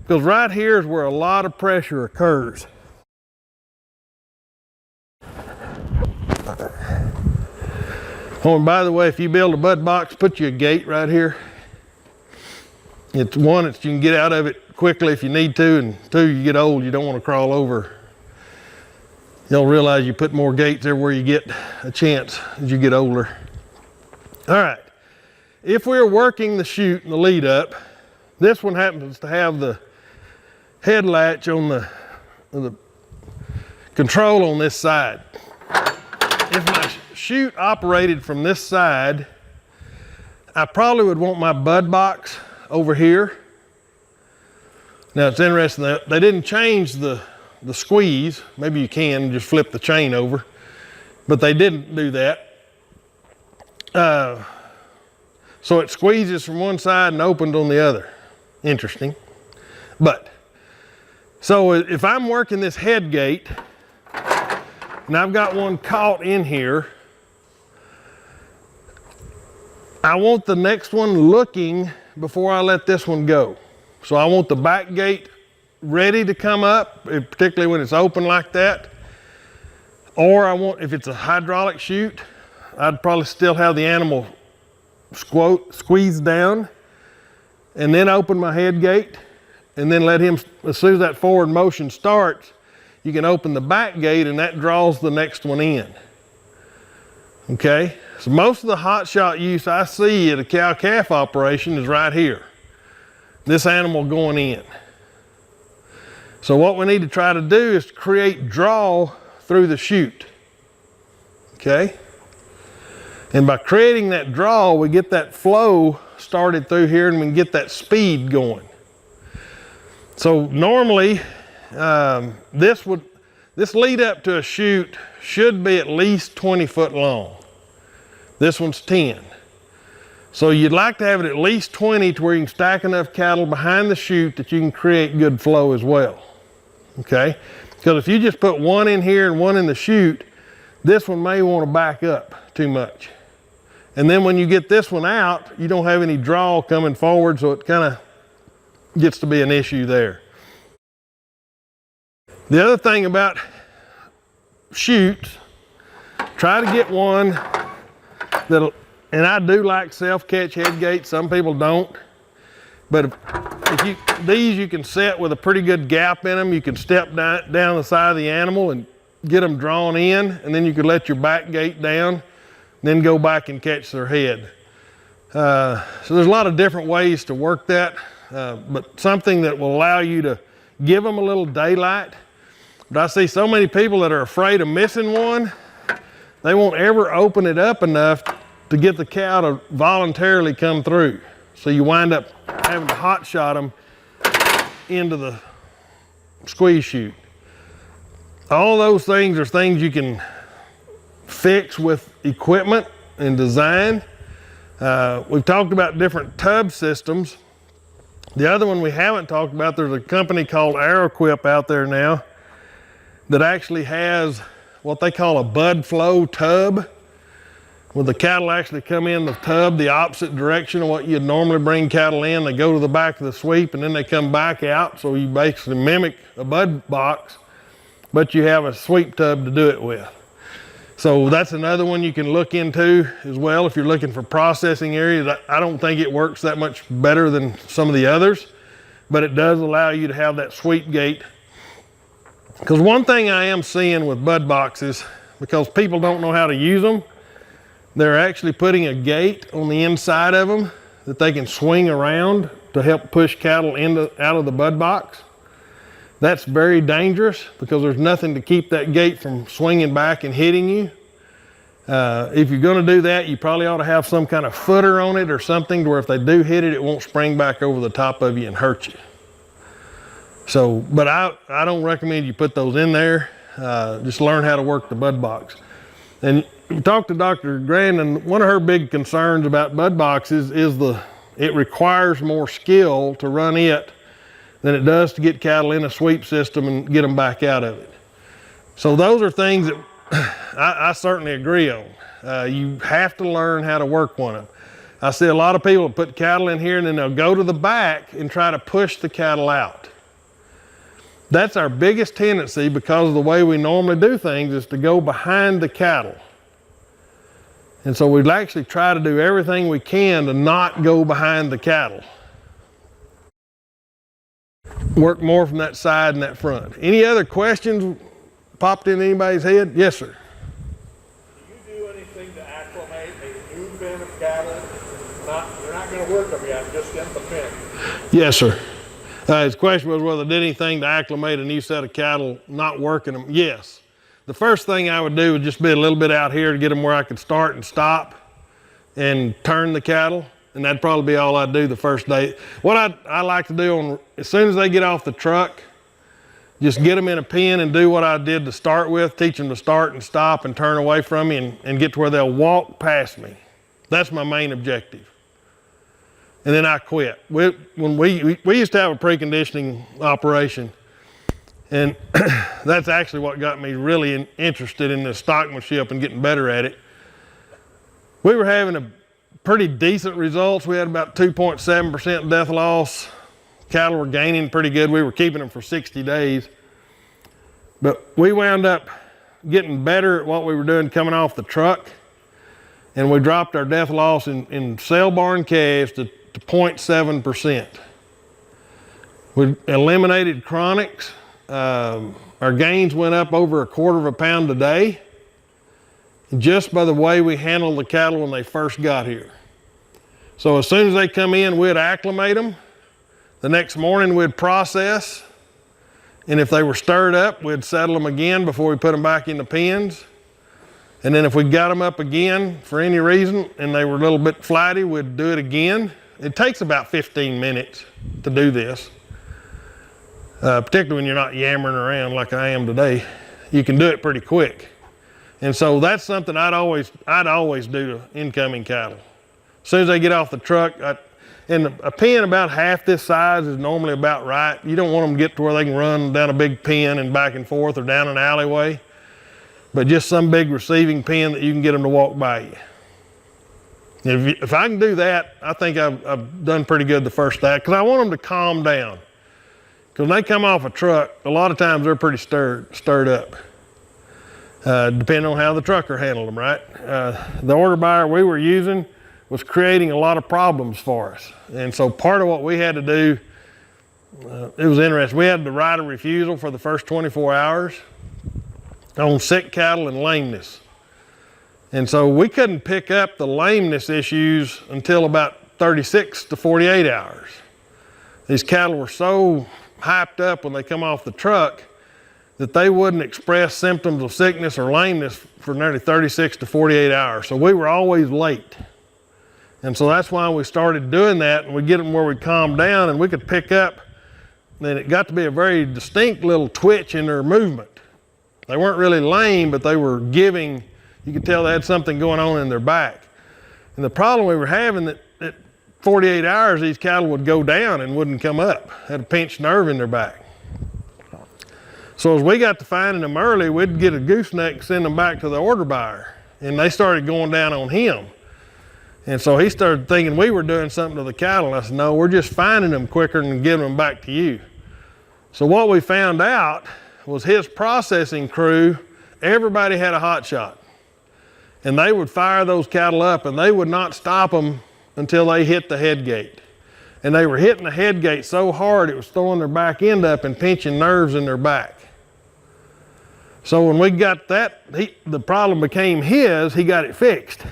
because right here is where a lot of pressure occurs. Oh, and by the way, if you build a bud box, put you a gate right here. It's one that you can get out of it quickly if you need to, and two, you get old, you don't want to crawl over. You'll realize you put more gates everywhere you get a chance as you get older. All right, if we're working the chute and the lead up, this one happens to have the head latch on the control on this side. If my chute operated from this side, I probably would want my bud box over here. Now it's interesting that they didn't change the squeeze. Maybe you can just flip the chain over, but they didn't do that. So it squeezes from one side and opened on the other. Interesting. But, so if I'm working this head gate, and I've got one caught in here, I want the next one looking before I let this one go. So I want the back gate ready to come up, particularly when it's open like that. Or I want, if it's a hydraulic chute, I'd probably still have the animal squeeze down and then open my head gate and then let him, as soon as that forward motion starts, you can open the back gate and that draws the next one in. Okay, so most of the hot shot use I see at a cow-calf operation is right here. This animal going in. So what we need to try to do is to create draw through the chute. Okay? And by creating that draw, we get that flow started through here and we can get that speed going. So normally, this lead up to a chute should be at least 20 foot long. This one's 10. So you'd like to have it at least 20 to where you can stack enough cattle behind the chute that you can create good flow as well. Okay? Because if you just put one in here and one in the chute, this one may want to back up too much. And then when you get this one out, you don't have any draw coming forward, so it kind of gets to be an issue there. The other thing about chutes, try to get one that'll, and I do like self-catch head gates, some people don't, but these you can set with a pretty good gap in them. You can step down the side of the animal and get them drawn in, and then you could let your back gate down, then go back and catch their head. So there's a lot of different ways to work that, but something that will allow you to give them a little daylight. But I see so many people that are afraid of missing one, they won't ever open it up enough to get the cow to voluntarily come through. So you wind up having to hot shot them into the squeeze chute. All those things are things you can fix with equipment and design. We've talked about different tub systems. The other one we haven't talked about, there's a company called Aeroquip out there now that actually has what they call a bud flow tub, where the cattle actually come in the tub the opposite direction of what you'd normally bring cattle in. They go to the back of the sweep and then they come back out. So you basically mimic a bud box, but you have a sweep tub to do it with. So that's another one you can look into as well if you're looking for processing areas. I don't think it works that much better than some of the others, but it does allow you to have that sweep gate. Because one thing I am seeing with bud boxes, because people don't know how to use them, they're actually putting a gate on the inside of them that they can swing around to help push cattle out of the bud box. That's very dangerous because there's nothing to keep that gate from swinging back and hitting you. If you're going to do that, you probably ought to have some kind of footer on it or something to where if they do hit it, it won't spring back over the top of you and hurt you. So, but I don't recommend you put those in there. Just learn how to work the bud box. And we talked to Dr. Grandin. One of her big concerns about bud boxes is it requires more skill to run it than it does to get cattle in a sweep system and get them back out of it. So those are things that I certainly agree on. You have to learn how to work one of them. I see a lot of people put cattle in here and then they'll go to the back and try to push the cattle out. That's our biggest tendency, because of the way we normally do things, is to go behind the cattle. And so we'd actually try to do everything we can to not go behind the cattle. Work more from that side and that front. Any other questions popped in anybody's head? Yes, sir. Do you do anything to acclimate a new pen of cattle? You're not going to work them yet, just in the pen. Yes, sir. His question was whether I did anything to acclimate a new set of cattle, not working them. Yes. The first thing I would do would just be a little bit out here to get them where I could start and stop and turn the cattle. And that'd probably be all I'd do the first day. What I like to do as soon as they get off the truck, just get them in a pen and do what I did to start with, teach them to start and stop and turn away from me and get to where they'll walk past me. That's my main objective. And then I quit. We used to have a preconditioning operation, and that's actually what got me really interested in this stockmanship and getting better at it. We were having a pretty decent results. We had about 2.7% death loss. Cattle were gaining pretty good. We were keeping them for 60 days. But we wound up getting better at what we were doing coming off the truck, and we dropped our death loss in cell barn calves to 0.7%. We eliminated chronics. Our gains went up over 1/4 pound a day, just by the way we handled the cattle when they first got here. So as soon as they come in, we'd acclimate them. The next morning we'd process, and if they were stirred up, we'd settle them again before we put them back in the pens. And then if we got them up again for any reason and they were a little bit flighty, we'd do it again. It takes about 15 minutes to do this, particularly when you're not yammering around like I am today. You can do it pretty quick. And so that's something I'd always do to incoming cattle. As soon as they get off the truck, and a pen about half this size is normally about right. You don't want them to get to where they can run down a big pen and back and forth or down an alleyway, but just some big receiving pen that you can get them to walk by you. If I can do that, I think I've done pretty good the first day, because I want them to calm down. Because when they come off a truck, a lot of times they're pretty stirred up, depending on how the trucker handled them, right? The order buyer we were using was creating a lot of problems for us. And so part of what we had to do, it was interesting. We had the right of refusal for the first 24 hours on sick cattle and lameness. And so we couldn't pick up the lameness issues until about 36 to 48 hours. These cattle were so hyped up when they come off the truck that they wouldn't express symptoms of sickness or lameness for nearly 36 to 48 hours. So we were always late. And so that's why we started doing that, and we'd get them where we'd calm down and we could pick up. And it got to be a very distinct little twitch in their movement. They weren't really lame, but they were giving. You could tell they had something going on in their back. And the problem we were having, that at 48 hours, these cattle would go down and wouldn't come up. Had a pinched nerve in their back. So as we got to finding them early, we'd get a gooseneck and send them back to the order buyer. And they started going down on him. And so he started thinking we were doing something to the cattle. I said, no, we're just finding them quicker and giving them back to you. So what we found out was his processing crew, everybody had a hot shot. And they would fire those cattle up, and they would not stop them until they hit the head gate. And they were hitting the head gate so hard it was throwing their back end up and pinching nerves in their back. So when we got that, the problem became his, he got it fixed.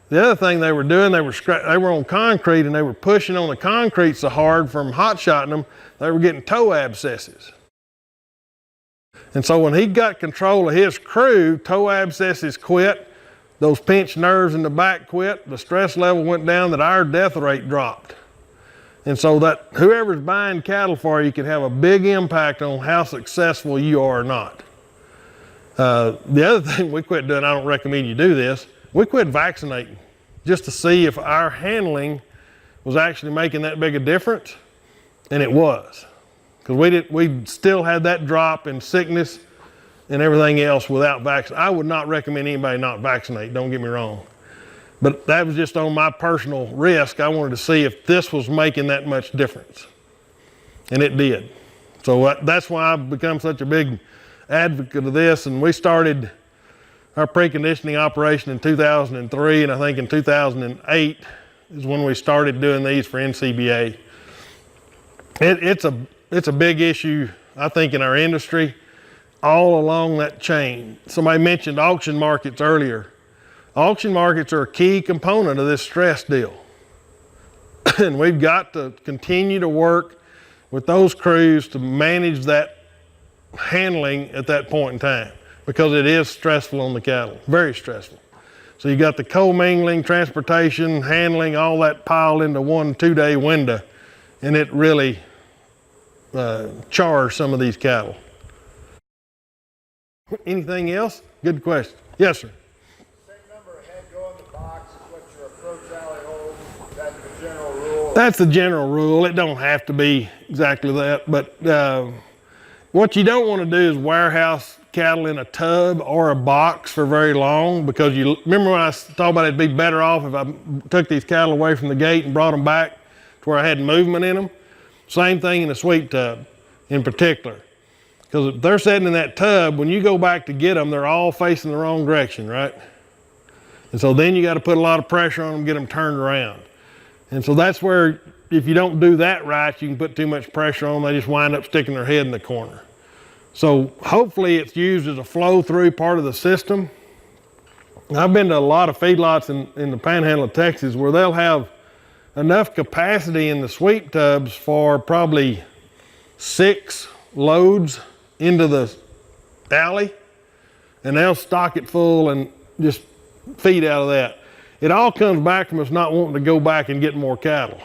The other thing they were doing, they were on concrete, and they were pushing on the concrete so hard from hot shotting them, they were getting toe abscesses. And so when he got control of his crew, toe abscesses quit, those pinched nerves in the back quit, the stress level went down, that our death rate dropped. And so that whoever's buying cattle for you can have a big impact on how successful you are or not. The other thing we quit doing, I don't recommend you do this, we quit vaccinating just to see if our handling was actually making that big a difference, and it was. Because we still had that drop in sickness and everything else without vaccine. I would not recommend anybody not vaccinate, don't get me wrong. But that was just on my personal risk. I wanted to see if this was making that much difference. And it did. So that's why I've become such a big advocate of this. And we started our preconditioning operation in 2003, and I think in 2008 is when we started doing these for NCBA. It's a big issue, I think, in our industry, all along that chain. Somebody mentioned auction markets earlier. Auction markets are a key component of this stress deal. And we've got to continue to work with those crews to manage that handling at that point in time, because it is stressful on the cattle, very stressful. So you got the co-mingling, transportation, handling, all that piled into 1-2 day window, and it really chars some of these cattle. Anything else? Good question. Yes, sir. Same number of head go in the box is what your approach alley holds. That's the general rule. That's the general rule. It don't have to be exactly that, but what you don't want to do is warehouse cattle in a tub or a box for very long, because you remember when I talked about it'd be better off if I took these cattle away from the gate and brought them back to where I had movement in them. Same thing in a sweep tub in particular, because if they're sitting in that tub, when you go back to get them, they're all facing the wrong direction, right? And so then you got to put a lot of pressure on them, get them turned around. And so that's where, if you don't do that right, you can put too much pressure on them, they just wind up sticking their head in the corner. So hopefully it's used as a flow through part of the system. I've been to a lot of feedlots in the panhandle of Texas where they'll have enough capacity in the sweep tubs for probably 6 loads into the alley, and they'll stock it full and just feed out of that. It all comes back from us not wanting to go back and get more cattle.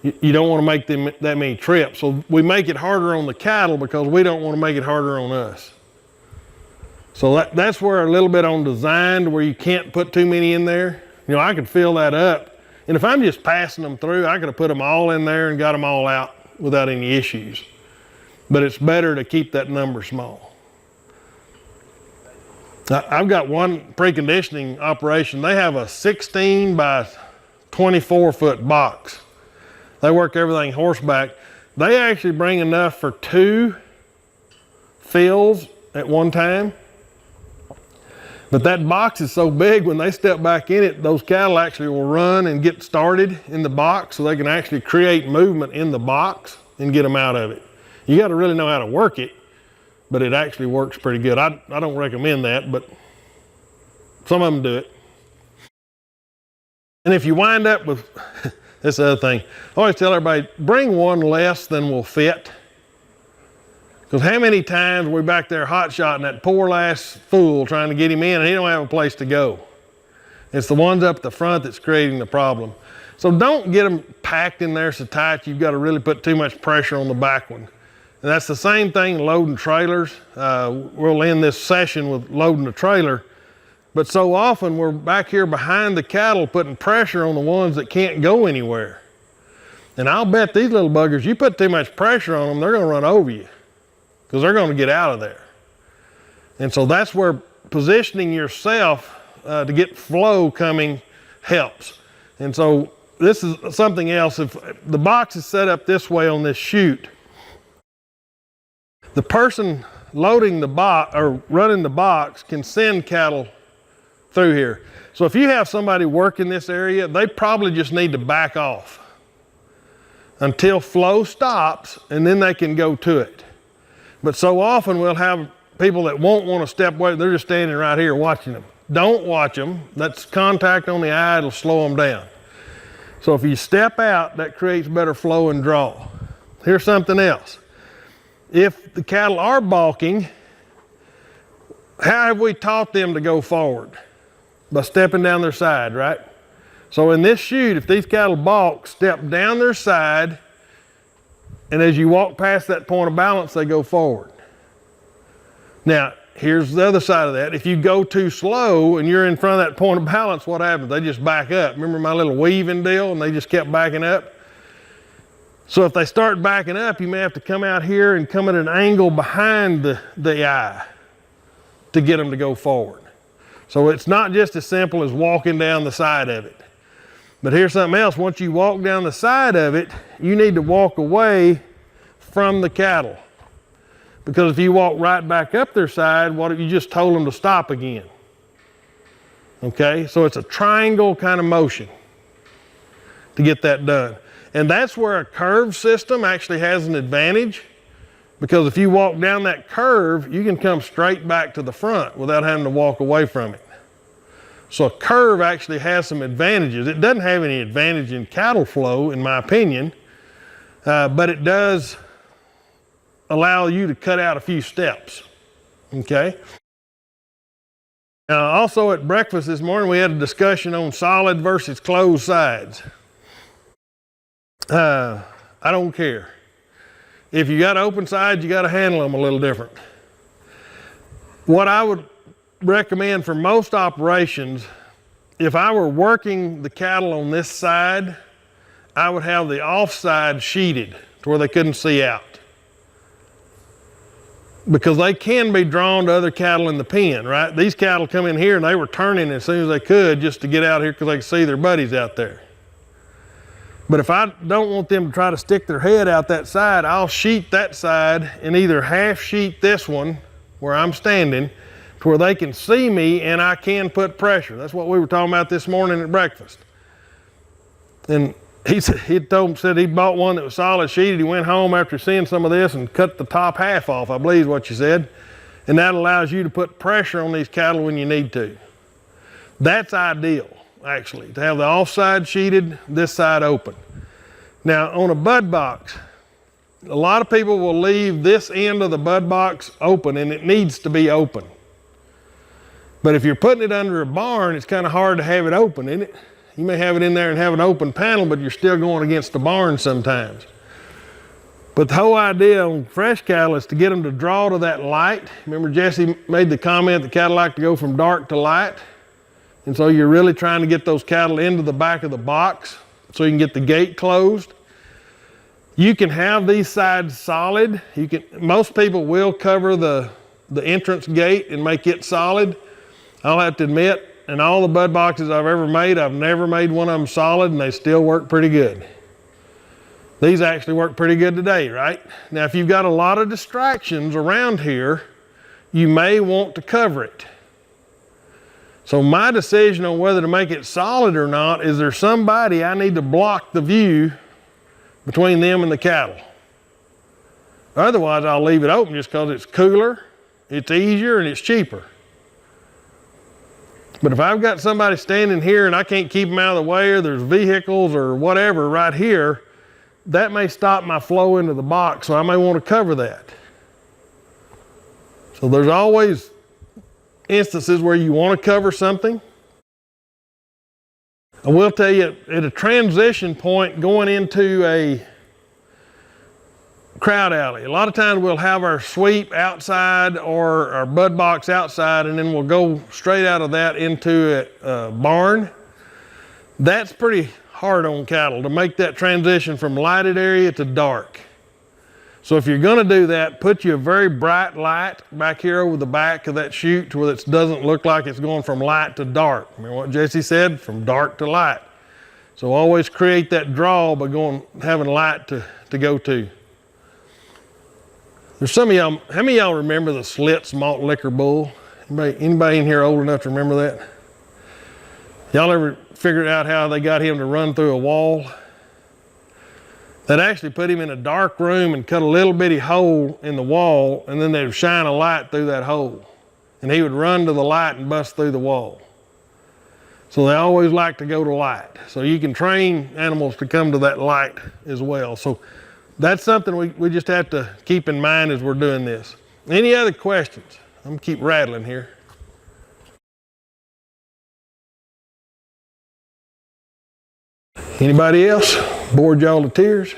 You don't want to make them that many trips. So we make it harder on the cattle because we don't want to make it harder on us. So that's where a little bit on design, where you can't put too many in there. You know, I could fill that up. And if I'm just passing them through, I could have put them all in there and got them all out without any issues. But it's better to keep that number small. I've got one preconditioning operation. They have a 16 by 24 foot box. They work everything horseback. They actually bring enough for 2 fills at one time. But that box is so big, when they step back in it, those cattle actually will run and get started in the box, so they can actually create movement in the box and get them out of it. You got to really know how to work it, but it actually works pretty good. I don't recommend that, but some of them do it. And if you wind up with, this other thing, I always tell everybody, bring one less than will fit. Because how many times we're back there hot-shotting that poor last fool trying to get him in, and he don't have a place to go. It's the ones up the front that's creating the problem. So don't get them packed in there so tight you've got to really put too much pressure on the back one. And that's the same thing loading trailers. We'll end this session with loading the trailer. But so often we're back here behind the cattle putting pressure on the ones that can't go anywhere. And I'll bet these little buggers, you put too much pressure on them, they're going to run over you, because they're going to get out of there. And so that's where positioning yourself to get flow coming helps. And so this is something else. If the box is set up this way on this chute, the person loading the box or running the box can send cattle through here. So if you have somebody working this area, they probably just need to back off until flow stops, and then they can go to it. But so often we'll have people that won't want to step away. They're just standing right here watching them. Don't watch them. That's contact on the eye. It'll slow them down. So if you step out, that creates better flow and draw. Here's something else. If the cattle are balking, how have we taught them to go forward? By stepping down their side, right? So in this chute, if these cattle balk, step down their side, and as you walk past that point of balance, they go forward. Now, here's the other side of that. If you go too slow and you're in front of that point of balance, what happens? They just back up. Remember my little weaving deal? And they just kept backing up. So if they start backing up, you may have to come out here and come at an angle behind the eye to get them to go forward. So it's not just as simple as walking down the side of it. But here's something else. Once you walk down the side of it, you need to walk away from the cattle. Because if you walk right back up their side, what if you just told them to stop again? Okay, so it's a triangle kind of motion to get that done. And that's where a curved system actually has an advantage, because if you walk down that curve, you can come straight back to the front without having to walk away from it. So a curve actually has some advantages. It doesn't have any advantage in cattle flow, in my opinion, but it does allow you to cut out a few steps, okay? Also at breakfast this morning, we had a discussion on solid versus closed sides. I don't care. If you got open sides, you got to handle them a little different. What I would recommend for most operations, if I were working the cattle on this side, I would have the offside sheeted to where they couldn't see out. Because they can be drawn to other cattle in the pen, right? These cattle come in here and they were turning as soon as they could just to get out here because they could see their buddies out there. But if I don't want them to try to stick their head out that side, I'll sheet that side and either half sheet this one where I'm standing to where they can see me and I can put pressure. That's what we were talking about this morning at breakfast. And he said he bought one that was solid sheeted. He went home after seeing some of this and cut the top half off, I believe is what you said. And that allows you to put pressure on these cattle when you need to. That's ideal, actually, to have the offside sheeted, this side open. Now on a bud box, a lot of people will leave this end of the bud box open, and it needs to be open. But if you're putting it under a barn, it's kind of hard to have it open, isn't it? You may have it in there and have an open panel, but you're still going against the barn sometimes. But the whole idea on fresh cattle is to get them to draw to that light. Remember Jesse made the comment that cattle like to go from dark to light? And so you're really trying to get those cattle into the back of the box so you can get the gate closed. You can have these sides solid. Most people will cover the entrance gate and make it solid. I'll have to admit, in all the bud boxes I've ever made, I've never made one of them solid, and they still work pretty good. These actually work pretty good today, right? Now, if you've got a lot of distractions around here, you may want to cover it. So my decision on whether to make it solid or not is there somebody I need to block the view between them and the cattle. Otherwise, I'll leave it open just because it's cooler, it's easier, and it's cheaper. But if I've got somebody standing here and I can't keep them out of the way, or there's vehicles or whatever right here, that may stop my flow into the box, so I may want to cover that. So there's always instances where you want to cover something. I will tell you, at a transition point going into a crowd alley, a lot of times we'll have our sweep outside or our bud box outside, and then we'll go straight out of that into a barn. That's pretty hard on cattle to make that transition from lighted area to dark. So if you're going to do that, put you a very bright light back here over the back of that chute to where it doesn't look like it's going from light to dark. Remember what Jesse said? From dark to light. So always create that draw by having light to go to. There's some of y'all, how many of y'all remember the Slits malt liquor bull? Anybody in here old enough to remember that? Y'all ever figured out how they got him to run through a wall? They'd actually put him in a dark room and cut a little bitty hole in the wall, and then they'd shine a light through that hole. And he would run to the light and bust through the wall. So they always like to go to light. So you can train animals to come to that light as well. So that's something we just have to keep in mind as we're doing this. Any other questions? I'm gonna keep rattling here. Anybody else? Bored y'all to tears?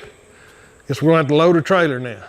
Guess we're gonna have to load a trailer now.